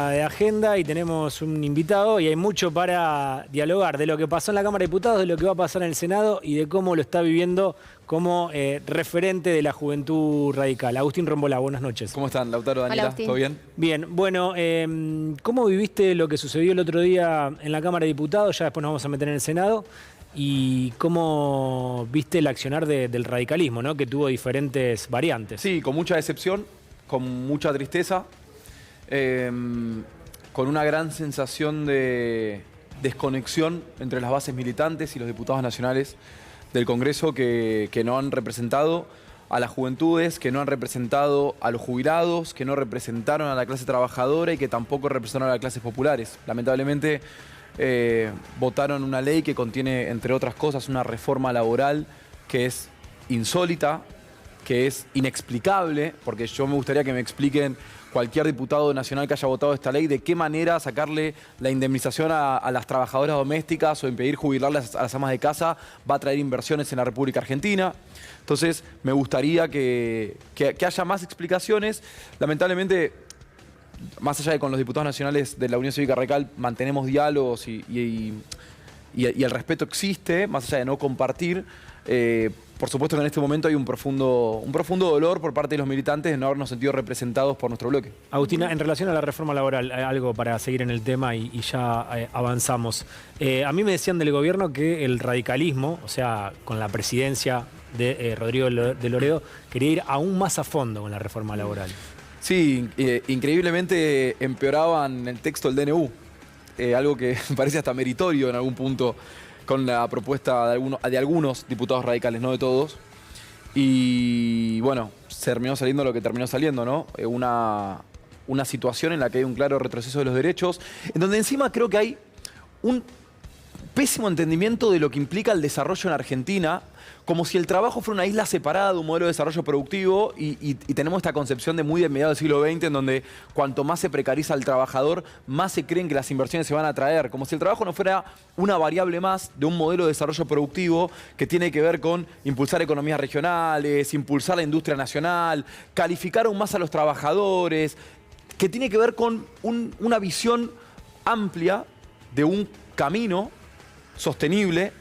semana de agenda y tenemos un invitado y hay mucho para dialogar de lo que pasó en la Cámara de Diputados, de lo que va a pasar en el Senado y de cómo lo está viviendo como referente de la juventud radical. Agustín Rombolá, buenas noches. ¿Cómo están, Lautaro, Daniela? ¿Todo bien? Bien, bueno, ¿cómo viviste lo que sucedió el otro día en la Cámara de Diputados? Ya después nos vamos a meter en el Senado. ¿Y cómo viste el accionar del radicalismo, ¿no? Que tuvo diferentes variantes? Sí, con mucha decepción, con mucha tristeza, con una gran sensación de desconexión entre las bases militantes y los diputados nacionales del Congreso que no han representado a las juventudes, que no han representado a los jubilados, que no representaron a la clase trabajadora y que tampoco representaron a las clases populares. Lamentablemente votaron una ley que contiene, entre otras cosas, una reforma laboral que es insólita, que es inexplicable, porque yo me gustaría que me expliquen cualquier diputado nacional que haya votado esta ley, de qué manera sacarle la indemnización a las trabajadoras domésticas o impedir jubilarlas a las amas de casa va a traer inversiones en la República Argentina. Entonces, me gustaría que haya más explicaciones. Lamentablemente, más allá de con los diputados nacionales de la Unión Cívica Radical mantenemos diálogos y el respeto existe, más allá de no compartir. Por supuesto que en este momento hay un profundo dolor por parte de los militantes de no habernos sentido representados por nuestro bloque. Agustina, en relación a la reforma laboral, algo para seguir en el tema y ya avanzamos. A mí me decían del gobierno que el radicalismo, o sea, con la presidencia de Rodrigo de Loredo, quería ir aún más a fondo con la reforma laboral. Sí, increíblemente empeoraban el texto del DNU, algo que me parece hasta meritorio en algún punto con la propuesta de algunos diputados radicales, no de todos. Y bueno, terminó saliendo lo que terminó saliendo, ¿no? Una situación en la que hay un claro retroceso de los derechos, en donde encima creo que hay un pésimo entendimiento de lo que implica el desarrollo en Argentina, como si el trabajo fuera una isla separada de un modelo de desarrollo productivo y tenemos esta concepción de muy de mediados del siglo XX en donde cuanto más se precariza al trabajador, más se creen que las inversiones se van a traer, como si el trabajo no fuera una variable más de un modelo de desarrollo productivo que tiene que ver con impulsar economías regionales, impulsar la industria nacional, calificar aún más a los trabajadores, que tiene que ver con una visión amplia de un camino sostenible,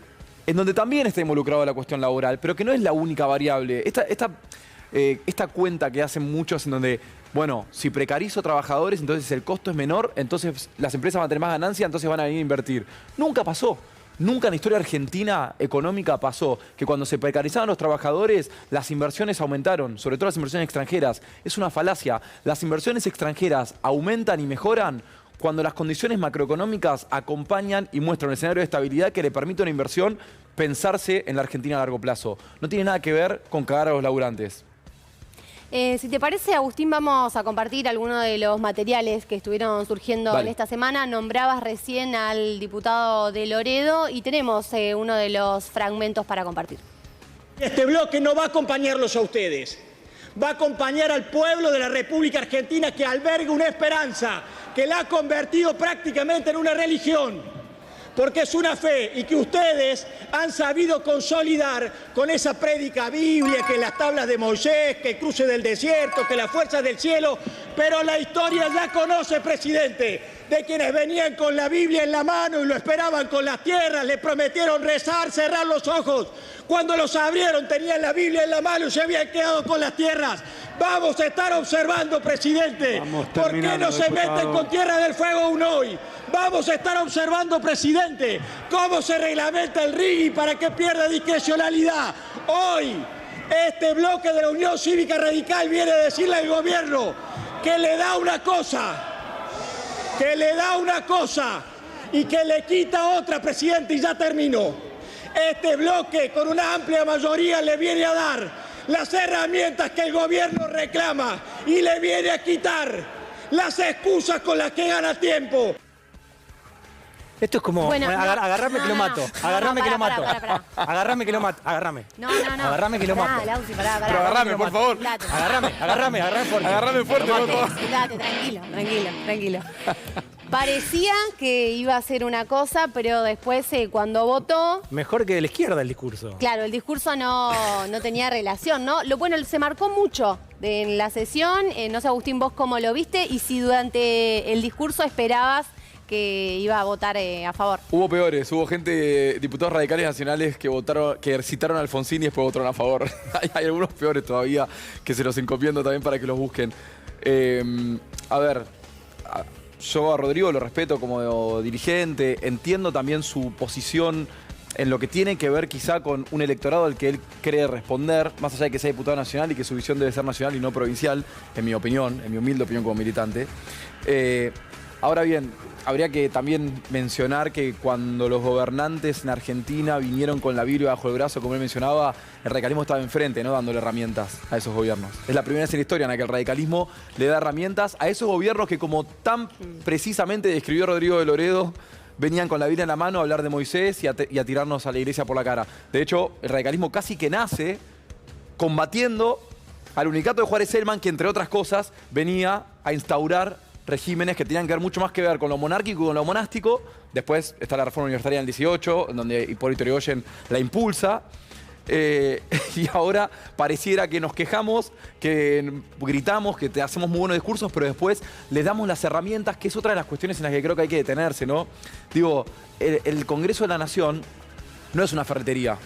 en donde también está involucrada la cuestión laboral, pero que no es la única variable. Esta cuenta que hacen muchos en donde, bueno, si precarizo trabajadores, entonces el costo es menor, entonces las empresas van a tener más ganancia, entonces van a venir a invertir. Nunca pasó. Nunca en la historia argentina económica pasó que cuando se precarizaban los trabajadores, las inversiones aumentaron, sobre todo las inversiones extranjeras. Es una falacia. Las inversiones extranjeras aumentan y mejoran cuando las condiciones macroeconómicas acompañan y muestran un escenario de estabilidad que le permite a una inversión pensarse en la Argentina a largo plazo. No tiene nada que ver con cagar a los laburantes. Si te parece, Agustín, vamos a compartir algunos de los materiales que estuvieron surgiendo en esta semana. Nombrabas recién al diputado de Loredo y tenemos uno de los fragmentos para compartir. Este bloque no va a acompañarlos a ustedes. Va a acompañar al pueblo de la República Argentina que alberga una esperanza que la ha convertido prácticamente en una religión, porque es una fe y que ustedes han sabido consolidar con esa prédica biblia, que las tablas de Moisés, que el cruce del desierto, que las fuerzas del cielo, pero la historia ya conoce, presidente, de quienes venían con la Biblia en la mano y lo esperaban con las tierras, le prometieron rezar, cerrar los ojos. Cuando los abrieron tenían la Biblia en la mano y se habían quedado con las tierras. Vamos a estar observando, presidente, ¿por qué no se meten con Tierra del Fuego aún hoy? Vamos a estar observando, presidente, cómo se reglamenta el RIGI para que pierda discrecionalidad. Hoy, este bloque de la Unión Cívica Radical viene a decirle al gobierno que le da una cosa, y que le quita otra, presidente, y ya terminó. Este bloque, con una amplia mayoría, le viene a dar las herramientas que el gobierno reclama y le viene a quitar las excusas con las que gana tiempo. Esto es como, Bueno, agarrame que lo mato. Agarrame que lo mato. Agarrame que lo mato. Agarrame. No. Agarrame que lo mato. Lausi, pará. Pero agarrame, por favor. Agarrame fuerte. Agarrame fuerte, por favor. Date, tranquilo. Parecía que iba a ser una cosa, pero después cuando votó... Mejor que de la izquierda el discurso. Claro, el discurso no tenía relación, ¿no? Bueno, se marcó mucho en la sesión. No sé, Agustín, vos cómo lo viste y si durante el discurso esperabas que iba a votar a favor. Hubo peores, hubo gente, diputados radicales nacionales que votaron, que citaron a Alfonsín y después votaron a favor. Hay algunos peores todavía que se los encomiendo también para que los busquen. A ver, yo a Rodrigo lo respeto como dirigente, entiendo también su posición en lo que tiene que ver quizá con un electorado al que él cree responder, más allá de que sea diputado nacional y que su visión debe ser nacional y no provincial, en mi opinión, en mi humilde opinión como militante. Ahora bien, habría que también mencionar que cuando los gobernantes en Argentina vinieron con la Biblia bajo el brazo, como él mencionaba, el radicalismo estaba enfrente, ¿no? Dándole herramientas a esos gobiernos. Es la primera vez en la historia en la que el radicalismo le da herramientas a esos gobiernos que, como tan precisamente describió Rodrigo de Loredo, venían con la Biblia en la mano a hablar de Moisés y a tirarnos a la iglesia por la cara. De hecho, el radicalismo casi que nace combatiendo al unicato de Juárez Celman, que entre otras cosas venía a instaurar regímenes que tenían que ver mucho más que ver con lo monárquico y con lo monástico. Después está la reforma universitaria en el 18, en donde Hipólito Yrigoyen la impulsa. Y ahora pareciera que nos quejamos, que gritamos, que te hacemos muy buenos discursos, pero después les damos las herramientas, que es otra de las cuestiones en las que creo que hay que detenerse, ¿no? Digo, el Congreso de la Nación no es una ferretería,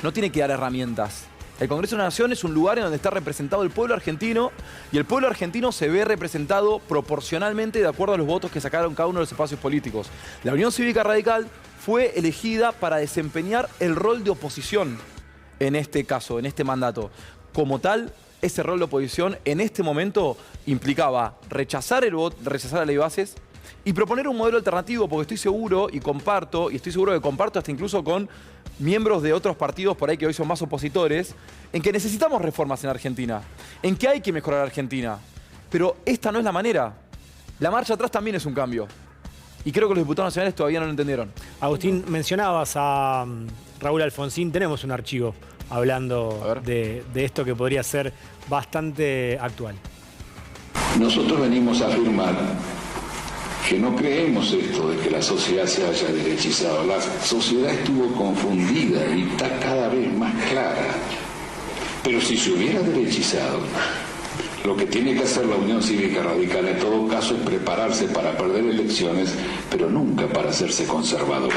no tiene que dar herramientas. El Congreso de la Nación es un lugar en donde está representado el pueblo argentino y el pueblo argentino se ve representado proporcionalmente de acuerdo a los votos que sacaron cada uno de los espacios políticos. La Unión Cívica Radical fue elegida para desempeñar el rol de oposición en este caso, en este mandato. Como tal, ese rol de oposición en este momento implicaba rechazar rechazar la ley de bases y proponer un modelo alternativo, porque estoy seguro y estoy seguro que comparto hasta incluso con miembros de otros partidos por ahí que hoy son más opositores, en que necesitamos reformas en Argentina, en que hay que mejorar a Argentina. Pero esta no es la manera. La marcha atrás también es un cambio. Y creo que los diputados nacionales todavía no lo entendieron. Agustín, mencionabas a Raúl Alfonsín. Tenemos un archivo hablando de esto que podría ser bastante actual. Nosotros venimos a afirmar que no creemos esto de que la sociedad se haya derechizado. La sociedad estuvo confundida y está cada vez más clara. Pero si se hubiera derechizado, lo que tiene que hacer la Unión Cívica Radical en todo caso es prepararse para perder elecciones, pero nunca para hacerse conservadora.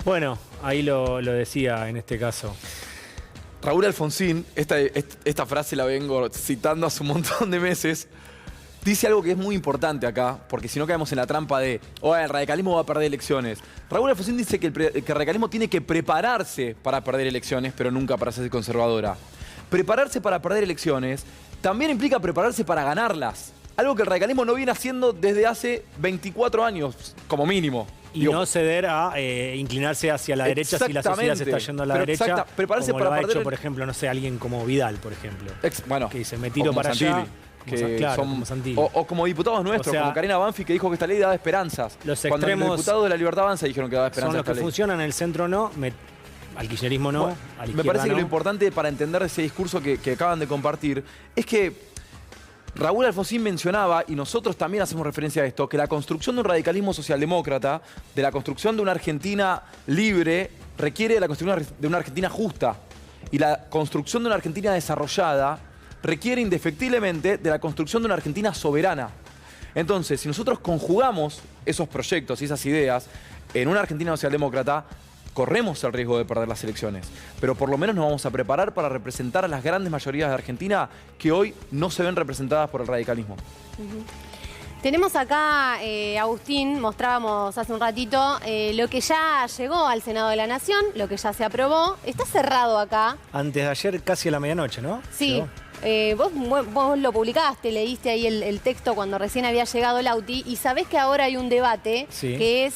Bueno, ahí lo decía en este caso. Raúl Alfonsín, esta frase la vengo citando hace un montón de meses, dice algo que es muy importante acá, porque si no caemos en la trampa de, el radicalismo va a perder elecciones. Raúl Alfonsín dice que el radicalismo tiene que prepararse para perder elecciones, pero nunca para hacerse conservadora. Prepararse para perder elecciones también implica prepararse para ganarlas. Algo que el radicalismo no viene haciendo desde hace 24 años, como mínimo. Y no ceder a inclinarse hacia la derecha si la sociedad se está yendo a la derecha. Prepararse como para lo ha perder hecho, por ejemplo, no sé, alguien como Vidal, por ejemplo. Bueno, que dice, me tiro para Santilli, allá. Como Santilli. O como diputados nuestros, como Karina Banfi, que dijo que esta ley daba esperanzas. Los Cuando extremos los diputados de la Libertad Avanza dijeron que daba esperanzas. Son los que funcionan, en el centro no, al kirchnerismo no, bueno, a la me parece que no. lo importante para entender ese discurso que acaban de compartir es que Raúl Alfonsín mencionaba, y nosotros también hacemos referencia a esto, que la construcción de un radicalismo socialdemócrata, de la construcción de una Argentina libre, requiere de la construcción de una Argentina justa. Y la construcción de una Argentina desarrollada requiere indefectiblemente de la construcción de una Argentina soberana. Entonces, si nosotros conjugamos esos proyectos y esas ideas en una Argentina socialdemócrata, corremos el riesgo de perder las elecciones, pero por lo menos nos vamos a preparar para representar a las grandes mayorías de Argentina que hoy no se ven representadas por el radicalismo. Tenemos acá, Agustín, mostrábamos hace un ratito, lo que ya llegó al Senado de la Nación, lo que ya se aprobó. Está cerrado acá. Antes de ayer, casi a la medianoche, ¿no? Sí. Vos lo publicaste, leíste ahí el texto cuando recién había llegado Lauti, y sabés que ahora hay un debate que es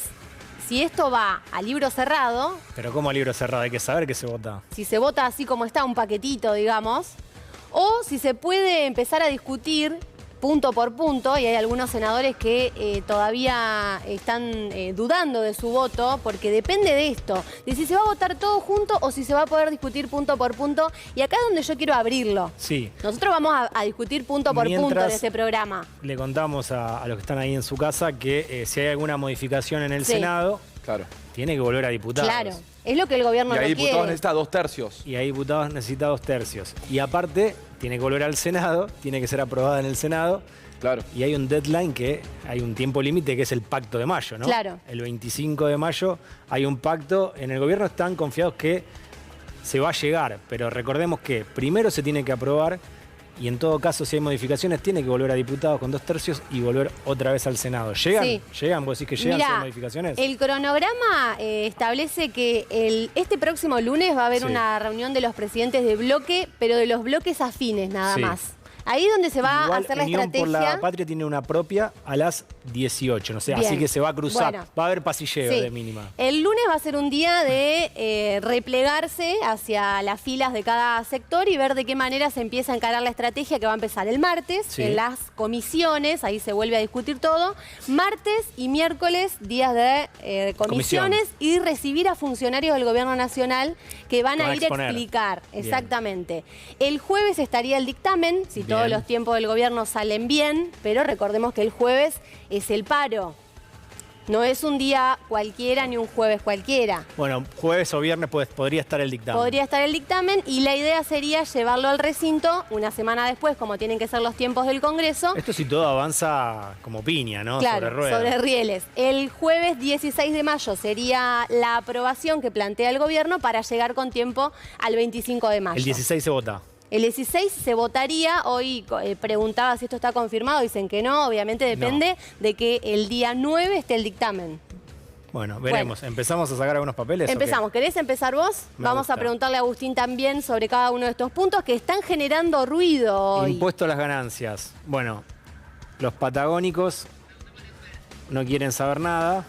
si esto va a libro cerrado. Pero ¿cómo a libro cerrado? Hay que saber que se vota. Si se vota así como está, un paquetito, digamos. O si se puede empezar a discutir punto por punto, y hay algunos senadores que todavía están dudando de su voto, porque depende de esto, de si se va a votar todo junto o si se va a poder discutir punto por punto, y acá es donde yo quiero abrirlo. Sí. Nosotros vamos a discutir punto por punto en este programa. Le contamos a los que están ahí en su casa que si hay alguna modificación en el Senado, claro, tiene que volver a diputados. Claro, es lo que el gobierno no quiere. Y ahí diputados necesita 2/3. Y ahí diputados necesita 2/3. Y aparte, tiene que volver al Senado, tiene que ser aprobada en el Senado. Claro. Y hay un deadline hay un tiempo límite que es el pacto de mayo, ¿no? Claro. El 25 de mayo hay un pacto. En el gobierno están confiados que se va a llegar, pero recordemos que primero se tiene que aprobar y en todo caso, si hay modificaciones, tiene que volver a diputados con 2/3 y volver otra vez al Senado. ¿Llegan? Sí. ¿Llegan? ¿Vos decís que llegan si hay modificaciones? El cronograma establece que este próximo lunes va a haber Sí. una reunión de los presidentes de bloque, pero de los bloques afines nada Sí. más. Ahí donde se va Igual, a hacer la Unión por estrategia. la Patria tiene una propia a las 18, no sé, Bien. así que se va a cruzar. Bueno. Va a haber pasilleo Sí. de mínima. El lunes va a ser un día de replegarse hacia las filas de cada sector y ver de qué manera se empieza a encarar la estrategia que va a empezar el martes Sí. en las comisiones, ahí se vuelve a discutir todo. Martes y miércoles, días de comisiones y recibir a funcionarios del gobierno nacional que van Van a a ir a exponer. explicar. Bien. Exactamente. El jueves estaría el dictamen, si Bien. todos los tiempos del gobierno salen bien, pero recordemos que el jueves es el paro. No es un día cualquiera ni un jueves cualquiera. Bueno, jueves o viernes podría estar el dictamen. Podría estar el dictamen y la idea sería llevarlo al recinto una semana después, como tienen que ser los tiempos del Congreso. Esto si todo avanza como piña, ¿no? Claro, sobre ruedas. sobre rieles. El jueves 16 de mayo sería la aprobación que plantea el gobierno para llegar con tiempo al 25 de mayo. El 16 se vota. El 16 se votaría, hoy preguntaba si esto está confirmado, dicen que no, obviamente depende de que el día 9 esté el dictamen. Bueno, veremos. Bueno. ¿Empezamos a sacar algunos papeles? Empezamos. ¿Querés empezar vos? Me Vamos gusta. a preguntarle a Agustín también sobre cada uno de estos puntos que están generando ruido hoy. Impuesto a las ganancias. Bueno, los patagónicos no quieren saber nada.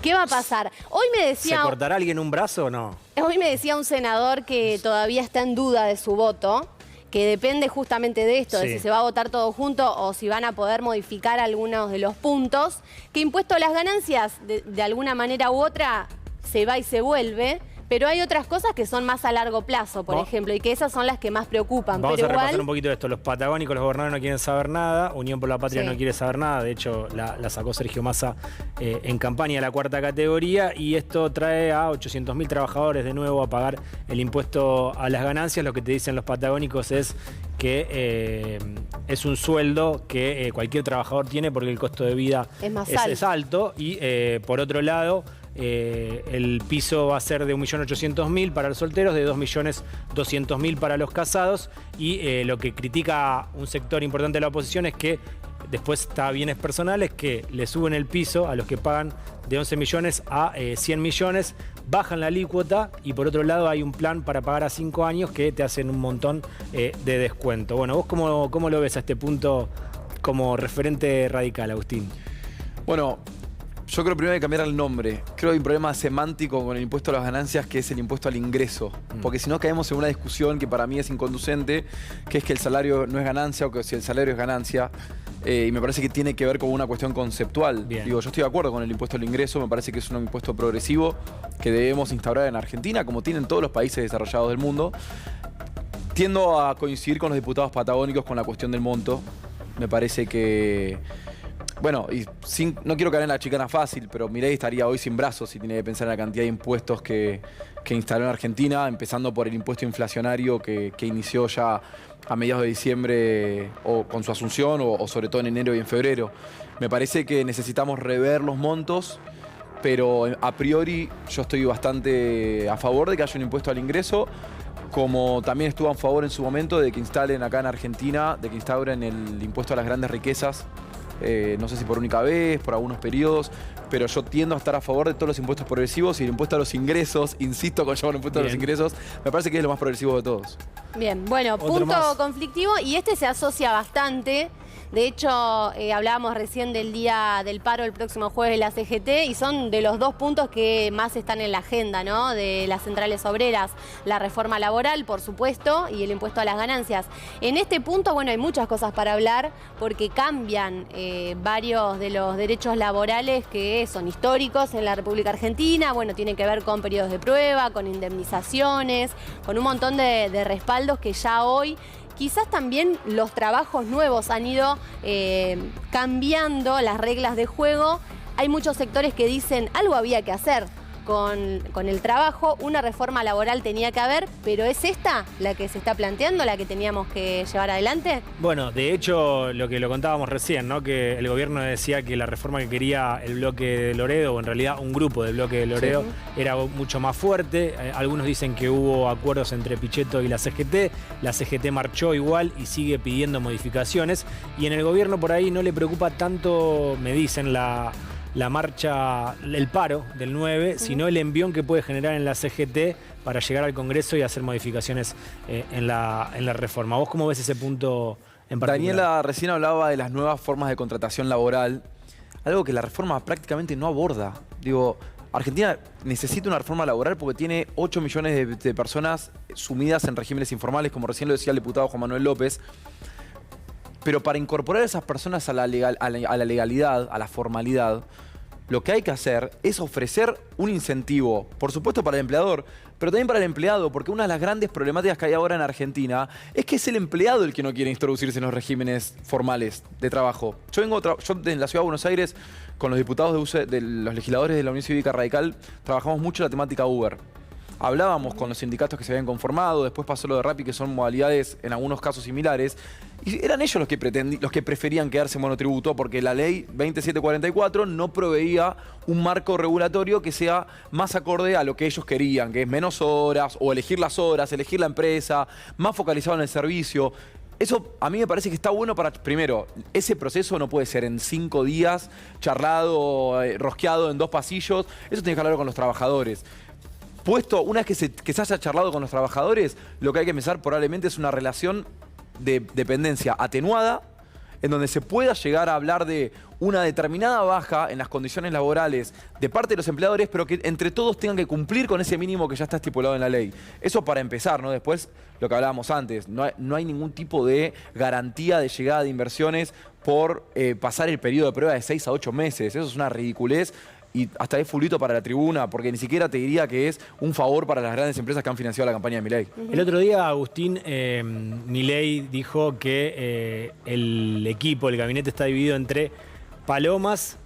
¿Qué va a pasar? Hoy me ¿Se decía... cortará alguien un brazo o no? Hoy me decía un senador que todavía está en duda de su voto, que depende justamente de esto, de Sí. si se va a votar todo junto o si van a poder modificar algunos de los puntos, que impuesto a las ganancias, de alguna manera u otra, se va y se vuelve, pero hay otras cosas que son más a largo plazo, por ejemplo, y que esas son las que más preocupan. Vamos pero a repasar igual, un poquito de esto. Los patagónicos, los gobernadores no quieren saber nada. Unión por la Patria Sí. no quiere saber nada. De hecho, la sacó Sergio Massa en campaña, la cuarta categoría. Y esto trae a 800.000 trabajadores de nuevo a pagar el impuesto a las ganancias. Lo que te dicen los patagónicos es que es un sueldo que cualquier trabajador tiene porque el costo de vida Es más es alto. Y por otro lado... el piso va a ser de 1.800.000 para los solteros, de 2.200.000 para los casados y lo que critica un sector importante de la oposición es que después está bienes personales que le suben el piso a los que pagan de 11 millones a 100 millones, bajan la alícuota y por otro lado hay un plan para pagar a 5 años que te hacen un montón de descuento. Bueno, ¿vos cómo lo ves a este punto como referente radical, Agustín? Bueno, yo creo primero hay que cambiar el nombre. Creo que hay un problema semántico con el impuesto a las ganancias que es el impuesto al ingreso. Porque si no caemos en una discusión que para mí es inconducente, que es que el salario no es ganancia o que si el salario es ganancia. Y me parece que tiene que ver con una cuestión conceptual. Bien. Digo, yo estoy de acuerdo con el impuesto al ingreso, me parece que es un impuesto progresivo que debemos instaurar en Argentina, como tienen todos los países desarrollados del mundo. Tiendo a coincidir con los diputados patagónicos con la cuestión del monto. Me parece que... Bueno, y no quiero caer en la chicana fácil, pero Milei estaría hoy sin brazos si tiene que pensar en la cantidad de impuestos que instaló en Argentina, empezando por el impuesto inflacionario que inició ya a mediados de diciembre o con su asunción o sobre todo en enero y en febrero. Me parece que necesitamos rever los montos, pero a priori yo estoy bastante a favor de que haya un impuesto al ingreso, como también estuve a favor en su momento de que instalen acá en Argentina, de que instauren el impuesto a las grandes riquezas. No sé si por única vez, por algunos periodos, pero yo tiendo a estar a favor de todos los impuestos progresivos y el impuesto a los ingresos, insisto con llamar impuesto a los ingresos, me parece que es lo más progresivo de todos. Bien, bueno, Otro punto más. conflictivo y este se asocia bastante De hecho, hablábamos recién del día del paro el próximo jueves de la CGT y son de los 2 puntos que más están en la agenda, ¿no?, de las centrales obreras. La reforma laboral, por supuesto, y el impuesto a las ganancias. En este punto, bueno, hay muchas cosas para hablar porque cambian varios de los derechos laborales que son históricos en la República Argentina. Bueno, tienen que ver con periodos de prueba, con indemnizaciones, con un montón de respaldos que ya hoy... Quizás también los trabajos nuevos han ido cambiando las reglas de juego. Hay muchos sectores que dicen algo había que hacer con el trabajo, una reforma laboral tenía que haber, pero ¿es esta la que se está planteando, la que teníamos que llevar adelante? Bueno, de hecho, lo que lo contábamos recién, ¿no?, que el gobierno decía que la reforma que quería el bloque de Loredo, o en realidad un grupo del bloque de Loredo, era mucho más fuerte. Algunos dicen que hubo acuerdos entre Pichetto y la CGT marchó igual y sigue pidiendo modificaciones, y en el gobierno por ahí no le preocupa tanto, me dicen, la marcha, el paro del 9, sino el envión que puede generar en la CGT para llegar al Congreso y hacer modificaciones en la reforma. ¿Vos cómo ves ese punto en particular? Daniela recién hablaba de las nuevas formas de contratación laboral, algo que la reforma prácticamente no aborda. Digo, Argentina necesita una reforma laboral porque tiene 8 millones de personas sumidas en regímenes informales, como recién lo decía el diputado Juan Manuel López. Pero para incorporar a esas personas a la legalidad, a la formalidad, lo que hay que hacer es ofrecer un incentivo, por supuesto para el empleador, pero también para el empleado, porque una de las grandes problemáticas que hay ahora en Argentina es que es el empleado el que no quiere introducirse en los regímenes formales de trabajo. Yo en la Ciudad de Buenos Aires, con los diputados de los legisladores de la Unión Cívica Radical, trabajamos mucho la temática Uber. Hablábamos con los sindicatos que se habían conformado, después pasó lo de Rappi, que son modalidades en algunos casos similares, y eran ellos los que preferían quedarse en monotributo porque la ley 2744 no proveía un marco regulatorio que sea más acorde a lo que ellos querían, que es menos horas, o elegir las horas, elegir la empresa, más focalizado en el servicio. Eso a mí me parece que está bueno para, primero, ese proceso no puede ser en 5 días, charlado, rosqueado en 2 pasillos, eso tiene que hablar con los trabajadores. Una vez que se haya charlado con los trabajadores, lo que hay que empezar probablemente es una relación de dependencia atenuada, en donde se pueda llegar a hablar de una determinada baja en las condiciones laborales de parte de los empleadores, pero que entre todos tengan que cumplir con ese mínimo que ya está estipulado en la ley. Eso para empezar, ¿no? Después, lo que hablábamos antes, no hay ningún tipo de garantía de llegada de inversiones por pasar el periodo de prueba de 6 a 8 meses. Eso es una ridiculez. Y hasta es fulito para la tribuna, porque ni siquiera te diría que es un favor para las grandes empresas que han financiado la campaña de Milei. El otro día, Agustín, Milei dijo que el equipo, el gabinete está dividido entre palomas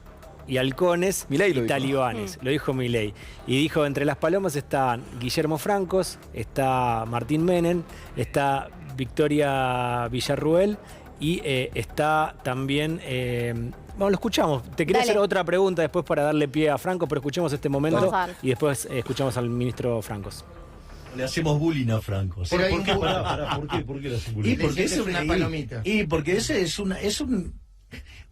y halcones y talibanes. Lo dijo Milei. Y dijo, entre las palomas están Guillermo Francos, está Martín Menem, está Victoria Villarruel y está también... bueno, lo escuchamos. Te quería hacer otra pregunta después para darle pie a Franco, pero escuchemos este momento y después escuchamos al ministro Francos. Le hacemos bullying a Francos. ¿Por qué? ¿Por qué le hacemos bullying? Y porque es una palomita. Y porque ese es un...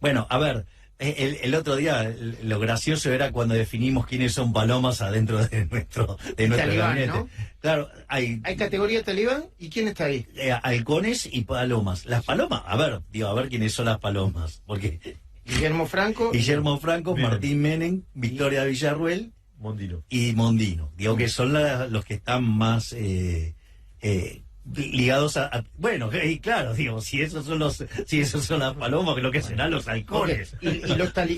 Bueno, a ver, el otro día lo gracioso era cuando definimos quiénes son palomas adentro de nuestro talibán, gabinete. ¿no? Claro, ¿Hay categoría talibán? ¿Y quién está ahí? Halcones y palomas. Las palomas, a ver quiénes son las palomas. Porque... Guillermo Franco, Martín Menem, Victoria Villarruel, Mondino. Y Mondino. Digo que son los que están más ligados a... Bueno, claro, digo, si esos son las palomas, lo que serán los halcones. Okay.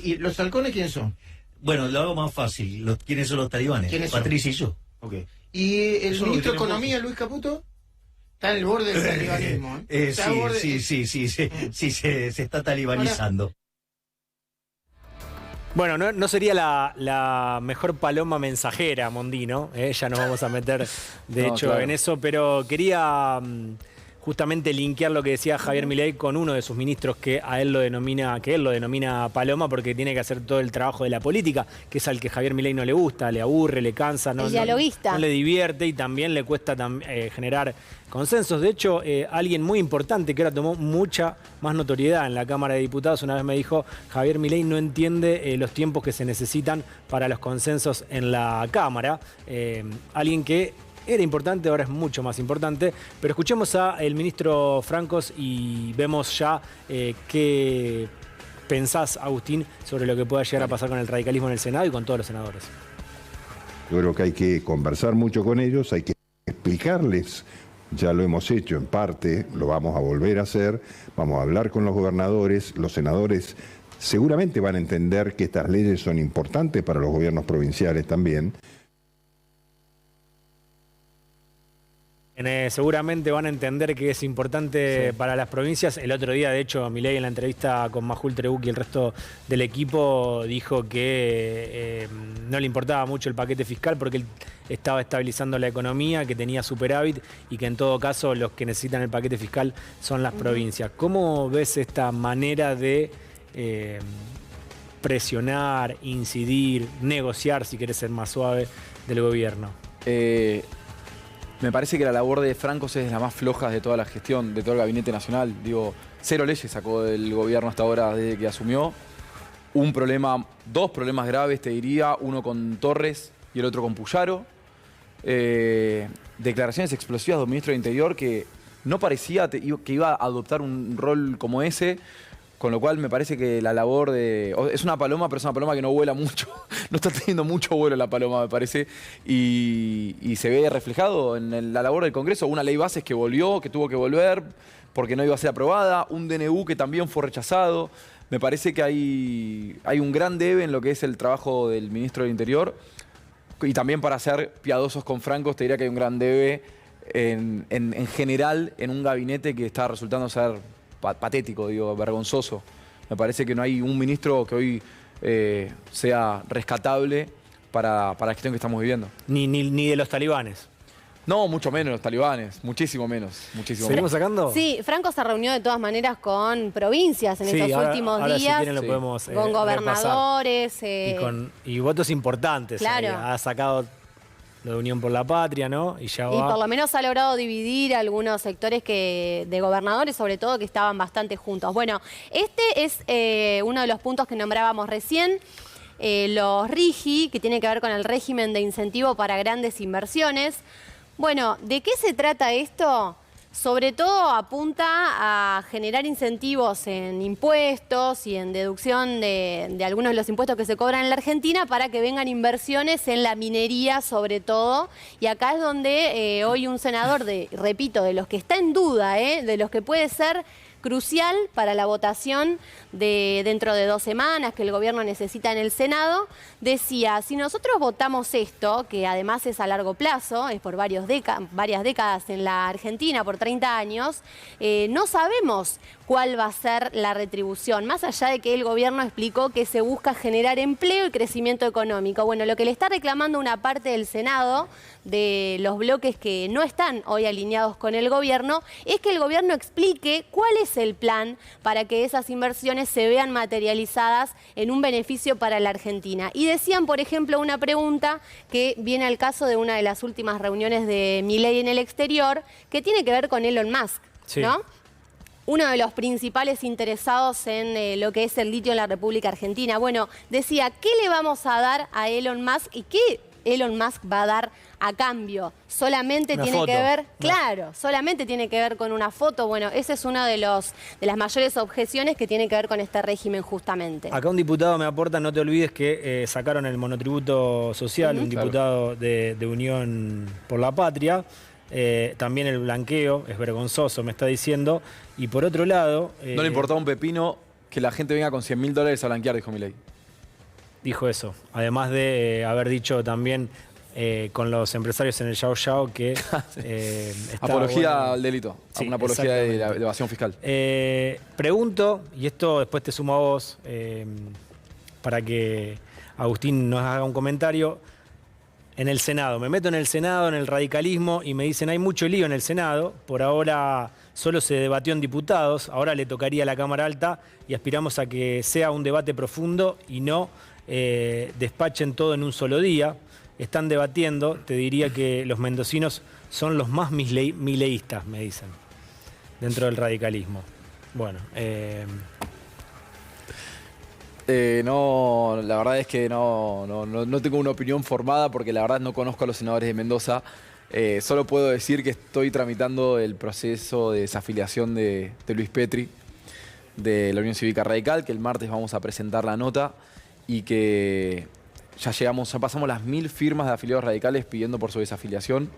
¿Y los halcones quiénes son? Bueno, lo hago más fácil. ¿Quiénes son los talibanes? Patricia y yo. Okay. ¿Y el ministro de Economía, Luis Caputo? Está en el borde del talibanismo. Sí, se está talibanizando. Bueno, no sería la mejor paloma mensajera, Mondino, ya nos vamos a meter, de hecho, en eso, pero quería justamente linkear lo que decía Javier Milei con uno de sus ministros que él lo denomina paloma, porque tiene que hacer todo el trabajo de la política, que es al que Javier Milei no le gusta, le aburre, le cansa, no le divierte y también le cuesta generar consensos. De hecho, alguien muy importante que ahora tomó mucha más notoriedad en la Cámara de Diputados una vez me dijo, Javier Milei no entiende los tiempos que se necesitan para los consensos en la Cámara. Alguien que era importante, ahora es mucho más importante. Pero escuchemos al ministro Francos y vemos ya qué pensás, Agustín, sobre lo que pueda llegar a pasar con el radicalismo en el Senado y con todos los senadores. Yo creo que hay que conversar mucho con ellos, hay que explicarles, ya lo hemos hecho en parte, lo vamos a volver a hacer, vamos a hablar con los gobernadores, los senadores seguramente van a entender que estas leyes son importantes para los gobiernos provinciales también. Seguramente van a entender que es importante para las provincias. El otro día, de hecho, Milei en la entrevista con Majul Trbuc y el resto del equipo dijo que no le importaba mucho el paquete fiscal porque él estaba estabilizando la economía, que tenía superávit y que en todo caso los que necesitan el paquete fiscal son las provincias. ¿Cómo ves esta manera de presionar, incidir, negociar, si querés ser más suave, del gobierno? Me parece que la labor de Francos es la más floja de toda la gestión, de todo el gabinete nacional. Digo, 0 leyes sacó del gobierno hasta ahora desde que asumió. Dos problemas graves, te diría, uno con Torres y el otro con Puyaro. Declaraciones explosivas del ministro de Interior que no parecía que iba a adoptar un rol como ese. Con lo cual me parece que la labor de... Es una paloma, pero es una paloma que no vuela mucho. No está teniendo mucho vuelo la paloma, me parece. Y se ve reflejado en la labor del Congreso. Una ley bases que volvió, que tuvo que volver porque no iba a ser aprobada. Un DNU que también fue rechazado. Me parece que hay un gran debe en lo que es el trabajo del ministro del Interior. Y también para ser piadosos con Francos, te diría que hay un gran debe en general en un gabinete que está resultando ser... patético, digo, vergonzoso. Me parece que no hay un ministro que hoy sea rescatable para la gestión que estamos viviendo. Ni de los talibanes. No, mucho menos los talibanes, muchísimo menos. ¿Seguimos sacando? Sí, Franco se reunió de todas maneras con provincias en estos últimos ahora días. Si quieren lo podemos, con gobernadores. Y votos importantes. Claro. Ha sacado lo de Unión por la Patria, ¿no? Y por lo menos ha logrado dividir algunos sectores de gobernadores, sobre todo, que estaban bastante juntos. Bueno, este es uno de los puntos que nombrábamos recién. Los RIGI, que tiene que ver con el régimen de incentivo para grandes inversiones. Bueno, ¿de qué se trata esto? Sobre todo apunta a generar incentivos en impuestos y en deducción de algunos de los impuestos que se cobran en la Argentina para que vengan inversiones en la minería sobre todo. Y acá es donde hoy un senador, repito, de los que está en duda, de los que puede ser crucial para la votación de dentro de 2 semanas que el gobierno necesita en el Senado, decía, si nosotros votamos esto, que además es a largo plazo, es por varias décadas en la Argentina, por 30 años, no sabemos cuál va a ser la retribución, más allá de que el gobierno explicó que se busca generar empleo y crecimiento económico. Bueno, lo que le está reclamando una parte del Senado, de los bloques que no están hoy alineados con el gobierno, es que el gobierno explique cuál es el plan para que esas inversiones se vean materializadas en un beneficio para la Argentina. Y decían, por ejemplo, una pregunta que viene al caso de una de las últimas reuniones de Milei en el exterior, que tiene que ver con Elon Musk, ¿no? Uno de los principales interesados en lo que es el litio en la República Argentina. Bueno, decía, ¿qué le vamos a dar a Elon Musk y qué Elon Musk va a dar a cambio? Solamente tiene que ver, claro, solamente tiene que ver con una foto. Bueno, esa es una de las mayores objeciones que tiene que ver con este régimen justamente. Acá un diputado me aporta, no te olvides que sacaron el monotributo social, un diputado de Unión por la Patria. También el blanqueo es vergonzoso, me está diciendo. Y por otro lado... no le importaba un pepino que la gente venga con $100.000 a blanquear, dijo Milei. Dijo eso. Además de haber dicho también con los empresarios en el Yao Yao que... apología al delito. Sí, una apología de evasión fiscal. Pregunto, y esto después te sumo a vos, para que Agustín nos haga un comentario. En el Senado, me meto en el Senado, en el radicalismo, y me dicen hay mucho lío en el Senado. Por ahora solo se debatió en diputados, ahora le tocaría a la Cámara Alta y aspiramos a que sea un debate profundo y no despachen todo en un solo día. Están debatiendo, te diría que los mendocinos son los más mileístas, me dicen, dentro del radicalismo. Bueno, no, la verdad es que no tengo una opinión formada porque la verdad no conozco a los senadores de Mendoza. Solo puedo decir que estoy tramitando el proceso de desafiliación de Luis Petri de la Unión Cívica Radical, que el martes vamos a presentar la nota y que ya pasamos las 1000 firmas de afiliados radicales pidiendo por su desafiliación.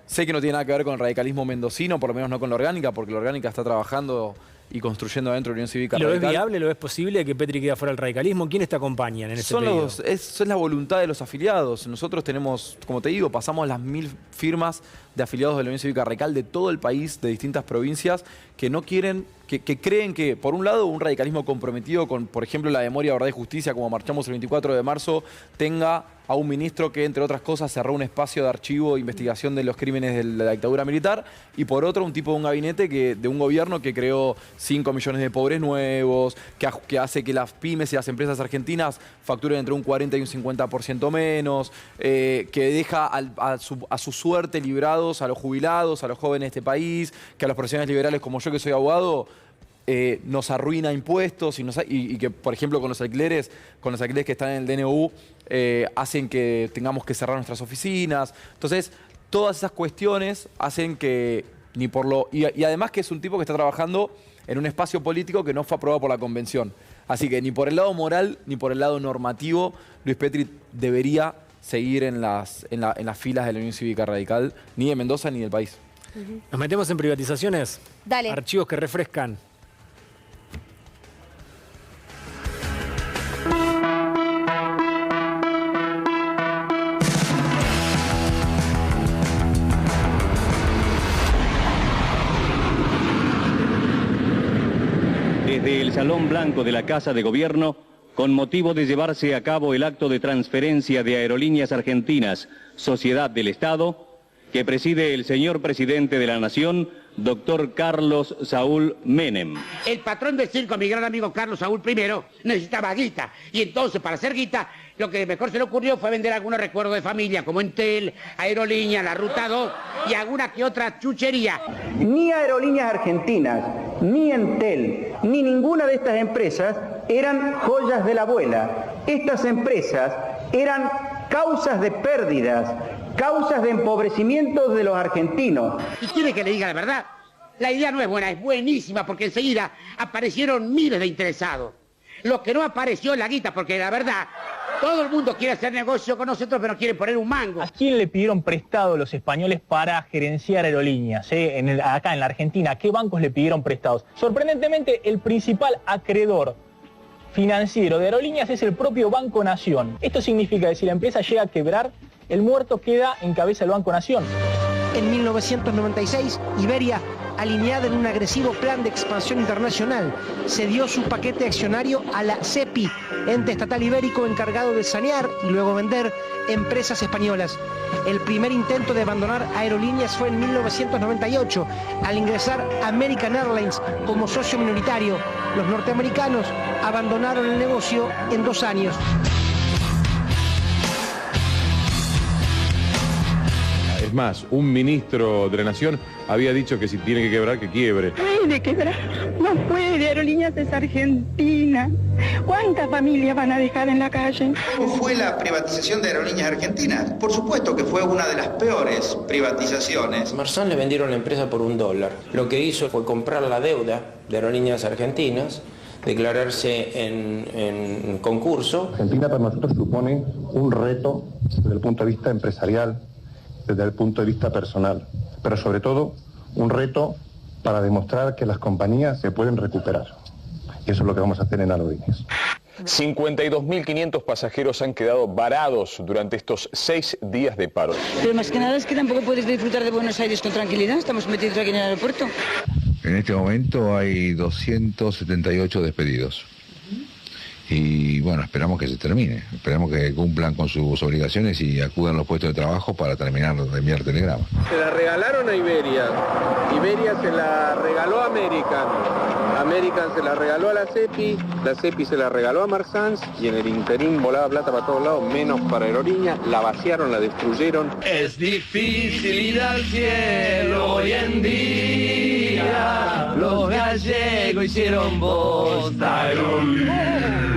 Sé que no tiene nada que ver con el radicalismo mendocino, por lo menos no con la orgánica, porque la orgánica está trabajando y construyendo adentro de la Unión Cívica Radical. ¿Lo ves viable? ¿Lo ves posible que Petri quede fuera del radicalismo? ¿Quiénes te acompañan en ese pedido? Es la voluntad de los afiliados. Nosotros tenemos, como te digo, pasamos las 1000 firmas de afiliados de la Unión Cívica Radical de todo el país, de distintas provincias, que no quieren, que creen que, por un lado, un radicalismo comprometido con, por ejemplo, la memoria, verdad y justicia, como marchamos el 24 de marzo, tenga a un ministro que, entre otras cosas, cerró un espacio de archivo e investigación de los crímenes de la dictadura militar, y por otro, un tipo de un gabinete, de un gobierno que creó 5 millones de pobres nuevos, que hace que las pymes y las empresas argentinas facturen entre un 40 y un 50% menos, que deja a su suerte librados a los jubilados, a los jóvenes de este país, que a los profesionales liberales como yo, que soy abogado, nos arruina impuestos y que, por ejemplo, con los alquileres que están en el DNU, hacen que tengamos que cerrar nuestras oficinas. Entonces, todas esas cuestiones hacen que y además que es un tipo que está trabajando en un espacio político que no fue aprobado por la convención. Así que ni por el lado moral ni por el lado normativo Luis Petri debería seguir en las filas de la Unión Cívica Radical, ni de Mendoza ni del país. ¿Nos metemos en privatizaciones? Dale. Archivos que refrescan. Desde el Salón Blanco de la Casa de Gobierno, con motivo de llevarse a cabo el acto de transferencia de Aerolíneas Argentinas, Sociedad del Estado, que preside el señor presidente de la Nación, doctor Carlos Saúl Menem. El patrón del circo, mi gran amigo Carlos Saúl I, necesitaba guita. Y entonces, para hacer guita, lo que mejor se le ocurrió fue vender algunos recuerdos de familia, como Entel, Aerolíneas, la Ruta 2 y alguna que otra chuchería. Ni Aerolíneas Argentinas, ni Entel, ni ninguna de estas empresas eran joyas de la abuela. Estas empresas eran causas de pérdidas, causas de empobrecimiento de los argentinos. ¿Y quiere que le diga la verdad? La idea no es buena, es buenísima, porque enseguida aparecieron miles de interesados. Lo que no apareció es la guita, porque la verdad, todo el mundo quiere hacer negocio con nosotros, pero no quiere poner un mango. ¿A quién le pidieron prestado los españoles para gerenciar Aerolíneas? Acá en la Argentina, ¿a qué bancos le pidieron prestados? Sorprendentemente, el principal acreedor financiero de Aerolíneas es el propio Banco Nación. Esto significa que si la empresa llega a quebrar, el muerto queda en cabeza del Banco Nación. En 1996, Iberia, alineada en un agresivo plan de expansión internacional, cedió su paquete accionario a la CEPI, ente estatal ibérico encargado de sanear y luego vender empresas españolas. El primer intento de abandonar Aerolíneas fue en 1998, al ingresar American Airlines como socio minoritario. Los norteamericanos abandonaron el negocio en 2 años. Es más, un ministro de la Nación había dicho que si tiene que quebrar, que quiebre. Puede quebrar, no puede, Aerolíneas es Argentina. ¿Cuántas familias van a dejar en la calle? ¿Cómo fue la privatización de Aerolíneas Argentinas? Por supuesto que fue una de las peores privatizaciones. Marzán le vendieron la empresa por $1. Lo que hizo fue comprar la deuda de Aerolíneas Argentinas, declararse en concurso. Argentina para nosotros supone un reto desde el punto de vista empresarial, desde el punto de vista personal, pero sobre todo un reto para demostrar que las compañías se pueden recuperar. Y eso es lo que vamos a hacer en Aerolíneas. 52.500 pasajeros han quedado varados durante estos 6 días de paro. Pero más que nada es que tampoco puedes disfrutar de Buenos Aires con tranquilidad. Estamos metidos aquí en el aeropuerto. En este momento hay 278 despedidos. Y bueno, esperamos que se termine, esperamos que cumplan con sus obligaciones y acudan a los puestos de trabajo para terminar de enviar telegramas. Se la regalaron a Iberia, Iberia se la regaló a American, American se la regaló a la CEPI se la regaló a Marzán y en el interín volaba plata para todos lados, menos para Aerolíneas, la vaciaron, la destruyeron. Es difícil ir al cielo hoy en día, los gallegos hicieron bosta Aerolíneas.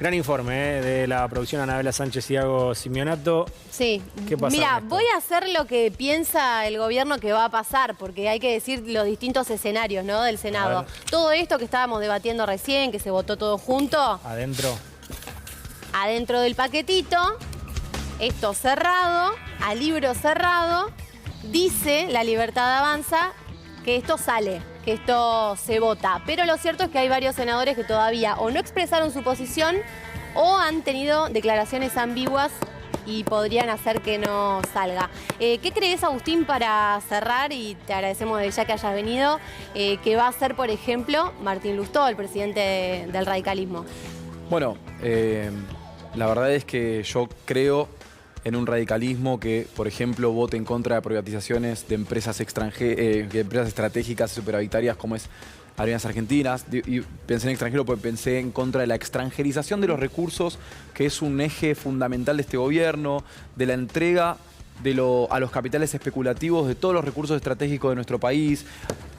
Gran informe de la producción Anabela Sánchez y Iago Simeonato. Sí. ¿Qué pasa? Mira, voy a hacer lo que piensa el gobierno que va a pasar, porque hay que decir los distintos escenarios, ¿no? Del Senado. Todo esto que estábamos debatiendo recién, que se votó todo junto. Adentro del paquetito, esto cerrado, a libro cerrado, dice La Libertad Avanza que esto sale, que esto se vota. Pero lo cierto es que hay varios senadores que todavía o no expresaron su posición o han tenido declaraciones ambiguas y podrían hacer que no salga. ¿Qué crees, Agustín, para cerrar? Y te agradecemos de ya que hayas venido. ¿Qué va a hacer, por ejemplo, Martín Lustó, el presidente del radicalismo? Bueno, la verdad es que yo creo en un radicalismo que, por ejemplo, vote en contra de privatizaciones de empresas empresas estratégicas y superavitarias como es Aerolíneas Argentinas. Y pensé en extranjero porque pensé en contra de la extranjerización de los recursos, que es un eje fundamental de este gobierno, de la entrega a los capitales especulativos de todos los recursos estratégicos de nuestro país,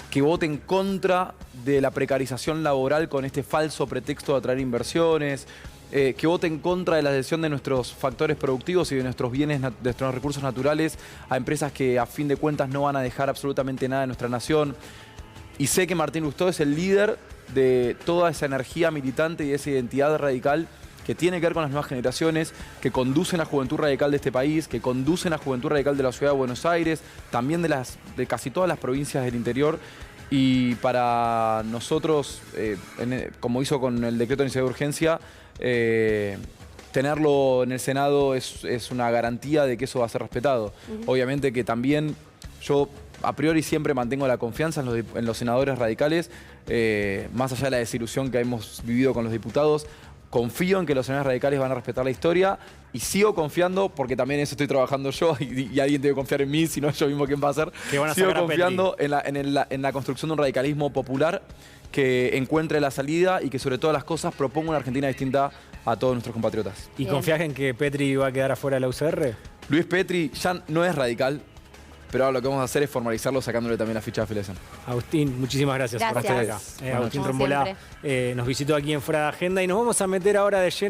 que vote en contra de la precarización laboral con este falso pretexto de atraer inversiones, que vote en contra de la cesión de nuestros factores productivos y de nuestros bienes, de nuestros recursos naturales a empresas que a fin de cuentas no van a dejar absolutamente nada de nuestra nación. Y sé que Martín Lustó es el líder de toda esa energía militante y esa identidad radical que tiene que ver con las nuevas generaciones, que conducen a la juventud radical de este país, que conducen a la juventud radical de la ciudad de Buenos Aires, también de casi todas las provincias del interior. Y para nosotros, como hizo con el decreto de necesidad de urgencia, tenerlo en el Senado es una garantía de que eso va a ser respetado. Obviamente que también yo a priori siempre mantengo la confianza en los senadores radicales, más allá de la desilusión que hemos vivido con los diputados. Confío en que los senadores radicales van a respetar la historia y sigo confiando, porque también eso estoy trabajando yo y alguien debe confiar en mí, si no yo mismo quién va a hacer. Sigo confiando en la construcción de un radicalismo popular que encuentre la salida y que sobre todas las cosas proponga una Argentina distinta a todos nuestros compatriotas. ¿Y confías en que Petri va a quedar afuera de la UCR? Luis Petri ya no es radical, pero ahora lo que vamos a hacer es formalizarlo sacándole también la ficha de afiliación. Agustín, muchísimas gracias por estar acá. Agustín Trombola nos visitó aquí en Fuera de Agenda y nos vamos a meter ahora de lleno.